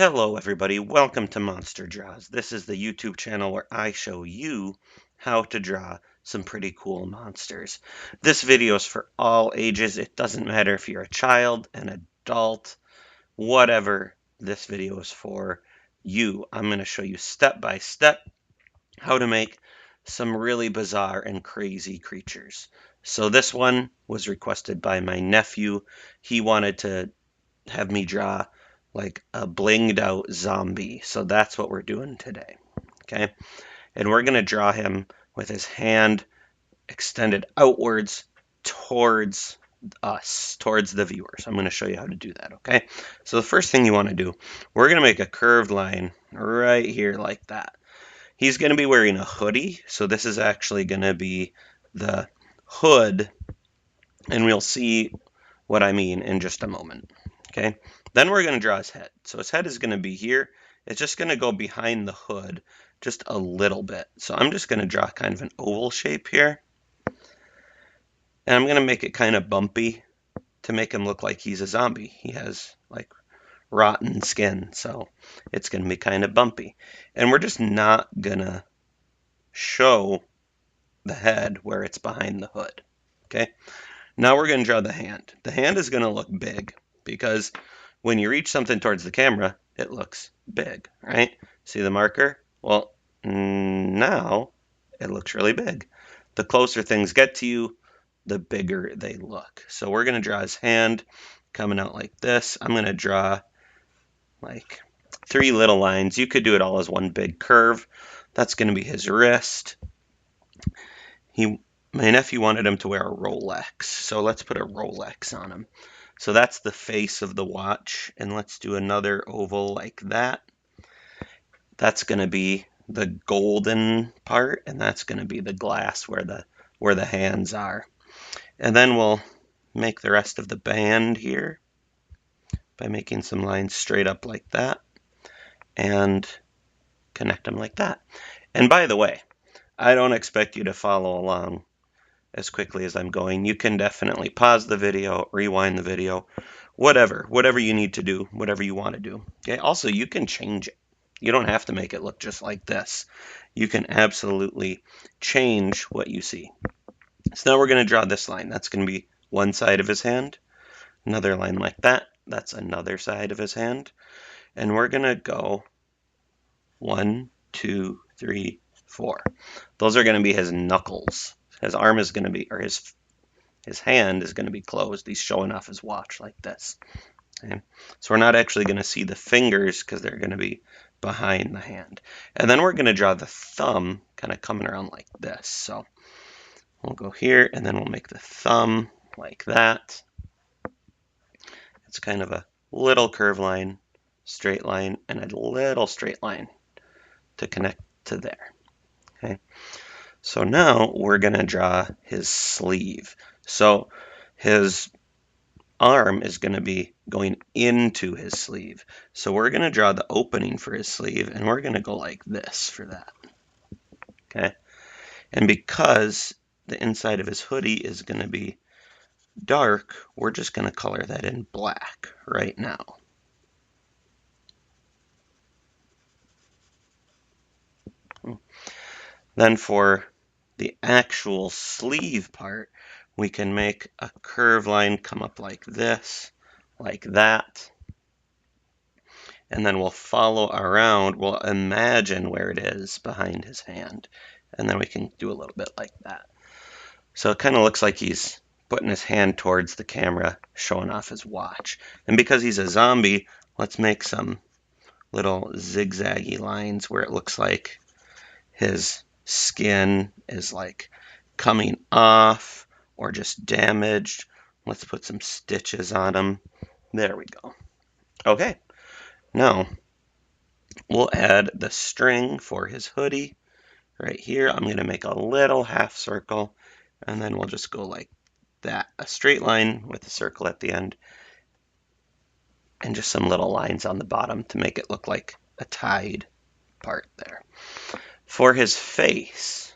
Hello everybody, welcome to Monster Draws. This is the YouTube channel where I show you how to draw some pretty cool monsters. This video is for all ages. It doesn't matter if you're a child, an adult, whatever this video is for you. I'm going to show you step by step how to make some really bizarre and crazy creatures. So this one was requested by my nephew. He wanted to have me draw like a blinged out zombie. So that's what we're doing today. Okay. And we're going to draw him with his hand extended outwards towards us, towards the viewers. I'm going to show you how to do that. Okay. So the first thing you want to do, we're going to make a curved line right here like that. He's going to be wearing a hoodie. So this is actually going to be the hood. And we'll see what I mean in just a moment. Okay, then we're going to draw his head. So his head is going to be here. It's just going to go behind the hood just a little bit. So I'm just going to draw kind of an oval shape here. And I'm going to make it kind of bumpy to make him look like he's a zombie. He has like rotten skin, so it's going to be kind of bumpy. And we're just not going to show the head where it's behind the hood. Okay, now we're going to draw the hand. The hand is going to look big because when you reach something towards the camera, it looks big, right? See the marker? Well, now it looks really big. The closer things get to you, the bigger they look. So we're going to draw his hand coming out like this. I'm going to draw like 3 little lines. You could do it all as one big curve. That's going to be his wrist. My nephew wanted him to wear a Rolex, so let's put a Rolex on him. So that's the face of the watch, and let's do another oval like that. That's going to be the golden part, and that's going to be the glass where the hands are. And then we'll make the rest of the band here by making some lines straight up like that and connect them like that. And by the way, I don't expect you to follow along as quickly as I'm going. You can definitely pause the video, rewind the video, whatever you need to do, whatever you want to do. Okay. Also, you can change it. You don't have to make it look just like this. You can absolutely change what you see. So now we're going to draw this line. That's going to be one side of his hand. Another line like that. That's another side of his hand. And we're going to go 1, 2, 3, 4. Those are going to be his knuckles. His arm is going to be, or his hand is going to be closed. He's showing off his watch like this. Okay? So we're not actually going to see the fingers because they're going to be behind the hand. And then we're going to draw the thumb kind of coming around like this. So we'll go here and then we'll make the thumb like that. It's kind of a little curve line, straight line, and a little straight line to connect to there. Okay. So now we're going to draw his sleeve. So his arm is going to be going into his sleeve. So we're going to draw the opening for his sleeve, and we're going to go like this for that. Okay. And because the inside of his hoodie is going to be dark, we're just going to color that in black right now. Then for the actual sleeve part, we can make a curve line come up like this, like that. And then we'll follow around. We'll imagine where it is behind his hand. And then we can do a little bit like that. So it kind of looks like he's putting his hand towards the camera, showing off his watch. And because he's a zombie, let's make some little zigzaggy lines where it looks like his skin is like coming off or just damaged. Let's put some stitches on him. There we go. Okay, now we'll add the string for his hoodie right here. I'm going to make a little half circle, and then we'll just go like that, a straight line with a circle at the end, and just some little lines on the bottom to make it look like a tied part there. For his face,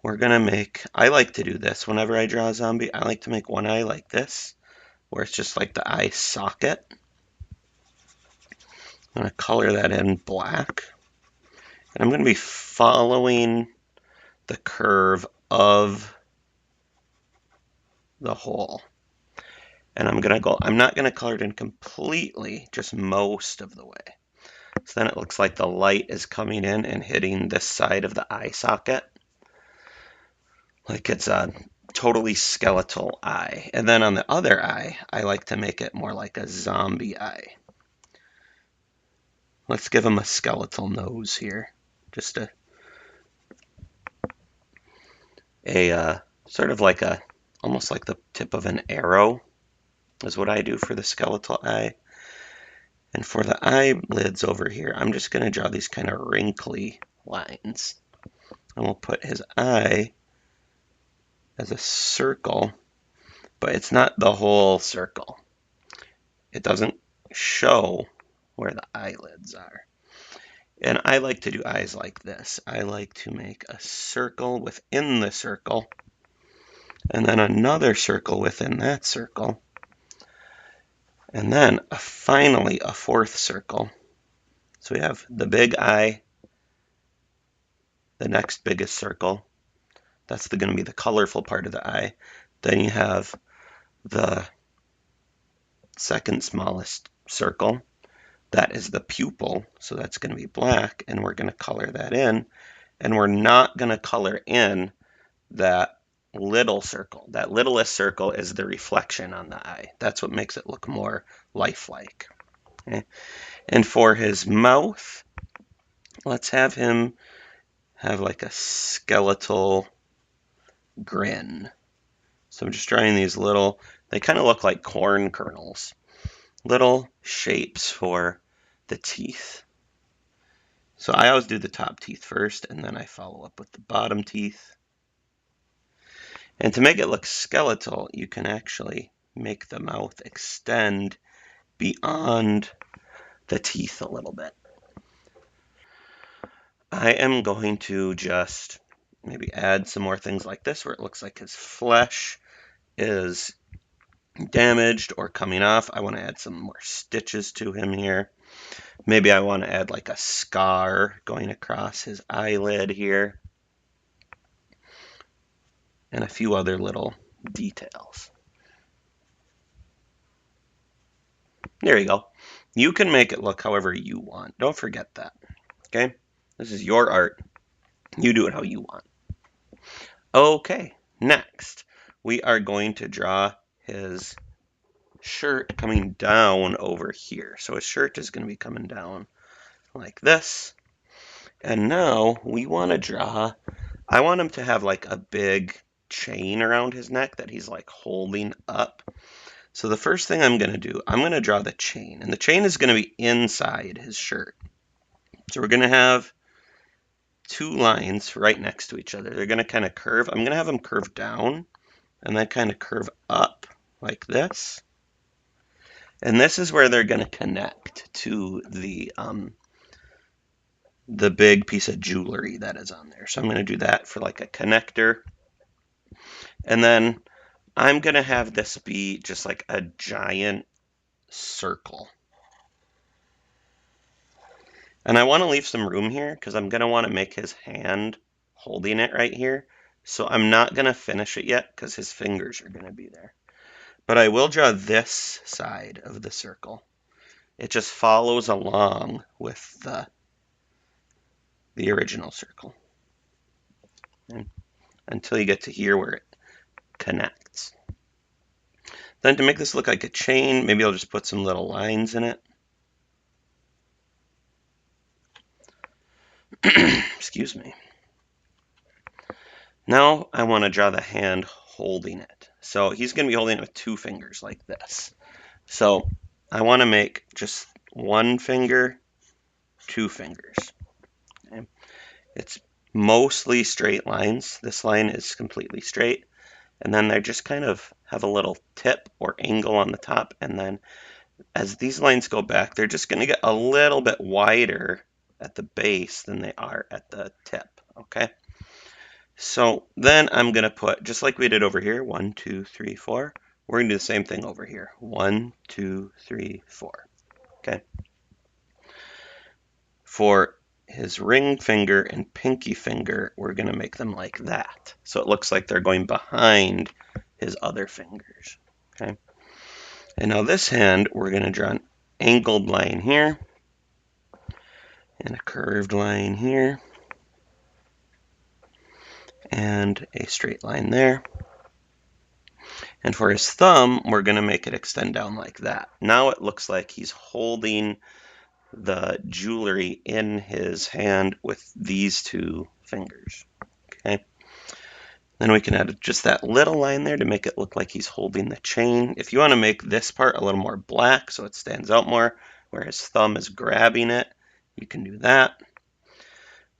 we're going to make, I like to do this whenever I draw a zombie. I like to make one eye like this, where it's just like the eye socket. I'm going to color that in black. And I'm going to be following the curve of the hole. And I'm not going to color it in completely, just most of the way. So then it looks like the light is coming in and hitting this side of the eye socket. Like it's a totally skeletal eye. And then on the other eye, I like to make it more like a zombie eye. Let's give him a skeletal nose here. Just a sort of like almost like the tip of an arrow is what I do for the skeletal eye. And for the eyelids over here, I'm just going to draw these kind of wrinkly lines. And we'll put his eye as a circle, but it's not the whole circle. It doesn't show where the eyelids are. And I like to do eyes like this. I like to make a circle within the circle, and then another circle within that circle, and then finally a fourth circle. So we have the big eye, the next biggest circle. That's going to be the colorful part of the eye. Then you have the second smallest circle. That is the pupil, so that's going to be black, and we're going to color that in. And we're not going to color in that little circle. That littlest circle is the reflection on the eye. That's what makes it look more lifelike. Okay? And for his mouth, let's have him have like a skeletal grin. So I'm just drawing these little, they kind of look like corn kernels, little shapes for the teeth. So I always do the top teeth first, and then I follow up with the bottom teeth. And to make it look skeletal, you can actually make the mouth extend beyond the teeth a little bit. I am going to just maybe add some more things like this where it looks like his flesh is damaged or coming off. I want to add some more stitches to him here. Maybe I want to add like a scar going across his eyelid here, and a few other little details. There you go. You can make it look however you want. Don't forget that. Okay? This is your art. You do it how you want. Okay, next we are going to draw his shirt coming down over here. So his shirt is going to be coming down like this. And now we want to draw, I want him to have like a big chain around his neck that he's like holding up. So the first thing I'm going to do, I'm going to draw the chain. And the chain is going to be inside his shirt. So we're going to have two lines right next to each other. They're going to kind of curve. I'm going to have them curve down and then kind of curve up like this. And this is where they're going to connect to the big piece of jewelry that is on there. So I'm going to do that for like a connector. And then I'm going to have this be just like a giant circle. And I want to leave some room here because I'm going to want to make his hand holding it right here. So I'm not going to finish it yet because his fingers are going to be there. But I will draw this side of the circle. It just follows along with the original circle. And until you get to here where it connects. Then to make this look like a chain, maybe I'll just put some little lines in it. Excuse me. Now I want to draw the hand holding it. So he's going to be holding it with two fingers like this. So I want to make just one finger, two fingers. Okay. It's mostly straight lines. This line is completely straight. And then they just kind of have a little tip or angle on the top. And then as these lines go back, they're just going to get a little bit wider at the base than they are at the tip. Okay. So then I'm going to put, just like we did over here, 1, 2, 3, 4. We're going to do the same thing over here. 1, 2, 3, 4. Okay. For his ring finger and pinky finger, we're going to make them like that. So it looks like they're going behind his other fingers. Okay. And now this hand, we're going to draw an angled line here and a curved line here and a straight line there. And for his thumb, we're going to make it extend down like that. Now it looks like he's holding the jewelry in his hand with these two fingers. Okay. Then we can add just that little line there to make it look like he's holding the chain. If you want to make this part a little more black so it stands out more, where his thumb is grabbing it, you can do that.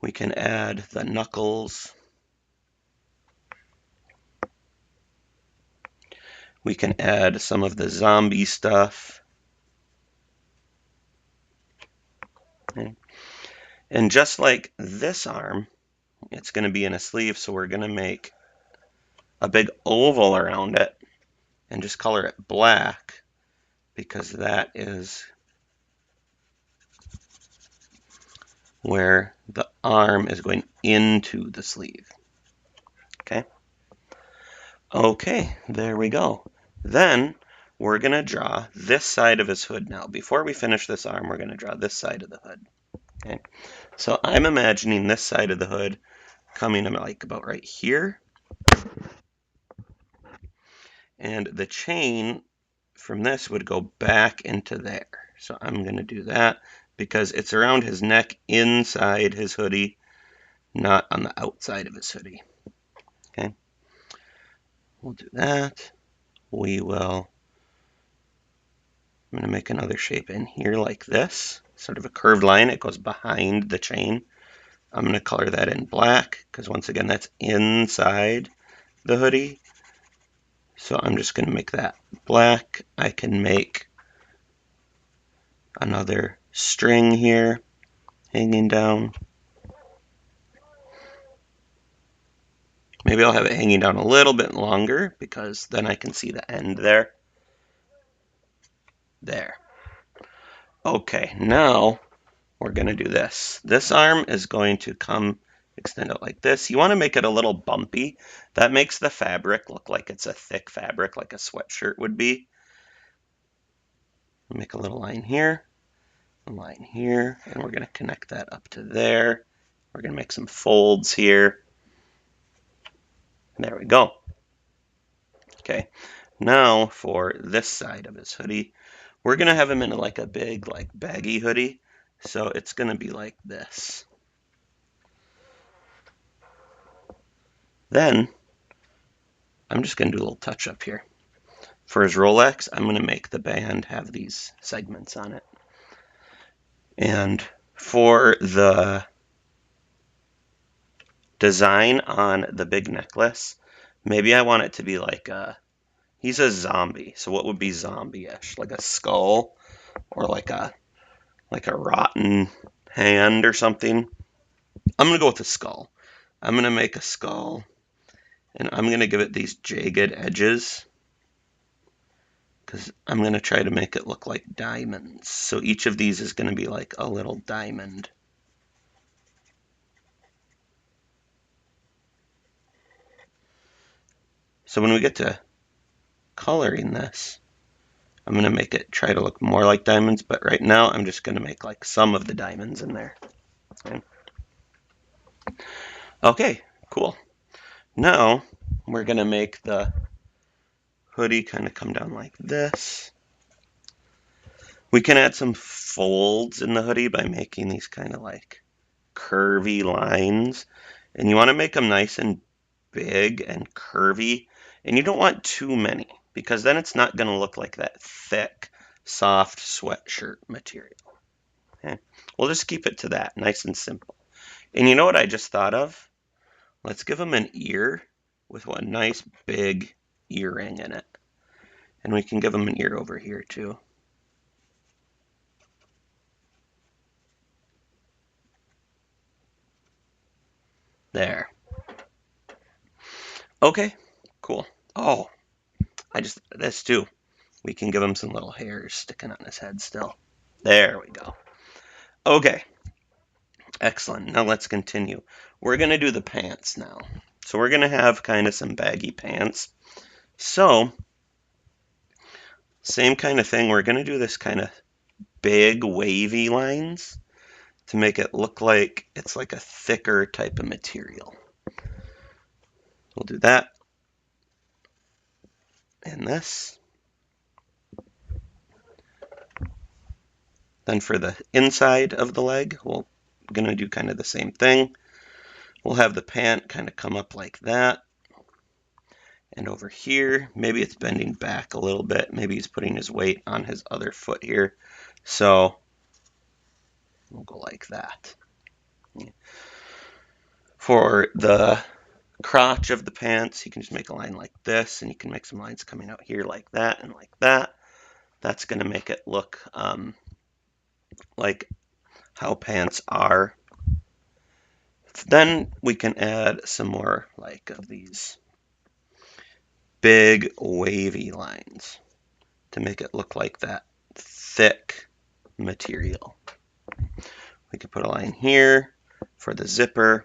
We can add the knuckles. We can add some of the zombie stuff. Okay. And just like this arm, it's going to be in a sleeve, so we're going to make a big oval around it and just color it black because that is where the arm is going into the sleeve. Okay. Okay, there we go. Then we're going to draw this side of his hood now. Before we finish this arm, we're going to draw this side of the hood. Okay. So I'm imagining this side of the hood coming to like about right here. And the chain from this would go back into there. So I'm going to do that because it's around his neck inside his hoodie, not on the outside of his hoodie. Okay. We'll do that. We will, I'm going to make another shape in here like this, sort of a curved line. It goes behind the chain. I'm going to color that in black because once again, that's inside the hoodie. So I'm just going to make that black. I can make another string here hanging down. Maybe I'll have it hanging down a little bit longer because then I can see the end there. There. Okay, now we're going to do this. This arm is going to come extend out like this. You want to make it a little bumpy. That makes the fabric look like it's a thick fabric, like a sweatshirt would be. Make a little line here, a line here, and we're going to connect that up to there. We're going to make some folds here. There we go. Okay, now for this side of his hoodie, we're going to have him in like a big, like baggy hoodie. So it's going to be like this. Then I'm just going to do a little touch up here. For his Rolex, I'm going to make the band have these segments on it. And for the design on the big necklace, maybe I want it to be like he's a zombie. So what would be zombie-ish? Like a skull or like a rotten hand or something. I'm going to go with a skull. I'm going to make a skull and I'm going to give it these jagged edges because I'm going to try to make it look like diamonds. So each of these is going to be like a little diamond. So when we get to coloring this, I'm going to make it try to look more like diamonds, but right now I'm just going to make like some of the diamonds in there. Okay, cool. Now we're going to make the hoodie kind of come down like this. We can add some folds in the hoodie by making these kind of like curvy lines. And you want to make them nice and big and curvy. And you don't want too many because then it's not going to look like that thick, soft sweatshirt material. Okay? We'll just keep it to that, nice and simple. And you know what I just thought of? Let's give him an ear with a nice big earring in it. And we can give him an ear over here too. There. Okay, cool. Oh, this too. We can give him some little hairs sticking on his head still. There we go. Okay. Excellent. Now let's continue. We're going to do the pants now. So we're going to have kind of some baggy pants. So, same kind of thing. We're going to do this kind of big wavy lines to make it look like it's like a thicker type of material. We'll do that and this. Then for the inside of the leg, we're going to do kind of the same thing. We'll have the pant kind of come up like that. And over here, maybe it's bending back a little bit. Maybe he's putting his weight on his other foot here. So we'll go like that. For the crotch of the pants, you can just make a line like this, and you can make some lines coming out here like that and like that. That's going to make it look like how pants are. Then we can add some more like of these big wavy lines to make it look like that thick material. We could put a line here for the zipper.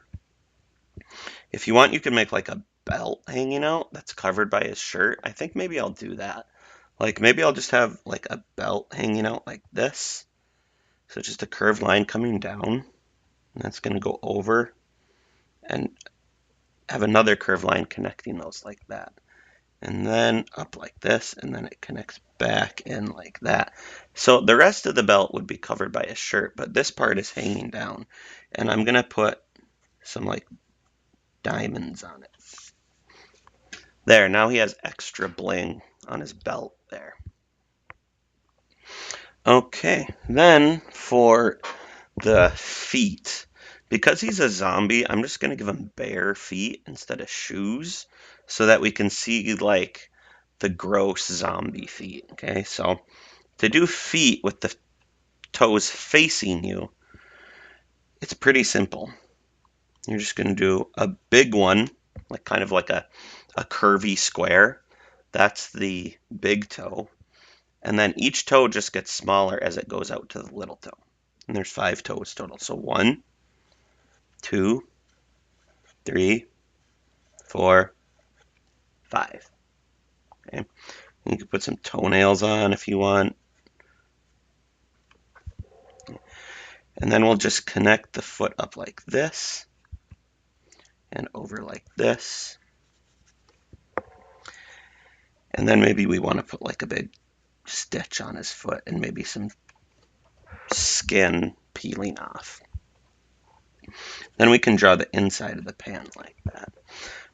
If you want, you can make like a belt hanging out that's covered by his shirt. I think maybe I'll do that. Like maybe I'll just have like a belt hanging out like this. So just a curved line coming down. And that's going to go over and have another curved line connecting those like that. And then up like this, and then it connects back in like that. So the rest of the belt would be covered by a shirt, but this part is hanging down. And I'm going to put some like diamonds on it. There, now he has extra bling on his belt there. Okay, then for the feet, because he's a zombie, I'm just going to give him bare feet instead of shoes so that we can see like the gross zombie feet. Okay, so to do feet with the toes facing you, it's pretty simple. You're just going to do a big one, like kind of like a curvy square. That's the big toe. And then each toe just gets smaller as it goes out to the little toe. And there's 5 toes total. So 1, 2, 3, 4, 5. Okay. You can put some toenails on if you want. And then we'll just connect the foot up like this and over like this. And then maybe we want to put like a big stitch on his foot and maybe some skin peeling off. Then we can draw the inside of the pant like that.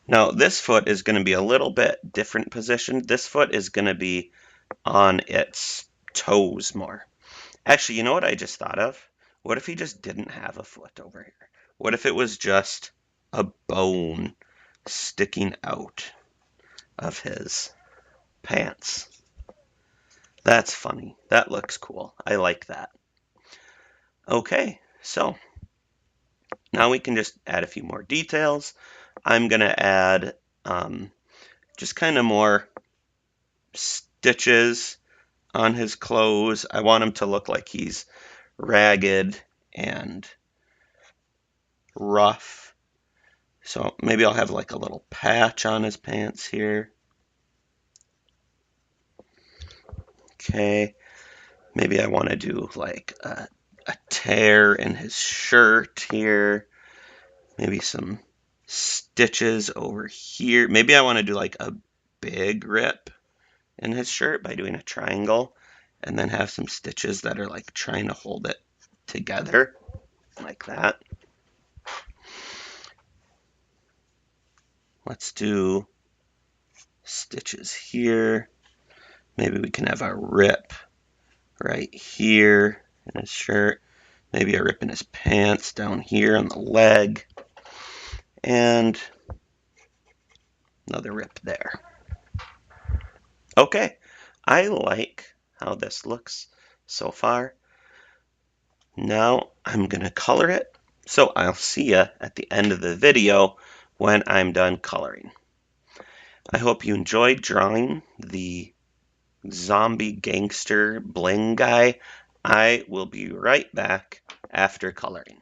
Now this foot is going to be a little bit different positioned. This foot is going to be on its toes more. Actually, you know what I just thought of? What if he just didn't have a foot over here? What if it was just a bone sticking out of his pants? That's funny. That looks cool. I like that. Okay, so now we can just add a few more details. I'm going to add just kind of more stitches on his clothes. I want him to look like he's ragged and rough. So maybe I'll have like a little patch on his pants here. Okay, maybe I want to do like a tear in his shirt here. Maybe some stitches over here. Maybe I want to do like a big rip in his shirt by doing a triangle and then have some stitches that are like trying to hold it together like that. Let's do stitches here. Maybe we can have a rip right here in his shirt. Maybe a rip in his pants down here on the leg. And another rip there. Okay, I like how this looks so far. Now I'm going to color it. So I'll see you at the end of the video when I'm done coloring. I hope you enjoyed drawing the zombie gangster bling guy. I will be right back after coloring.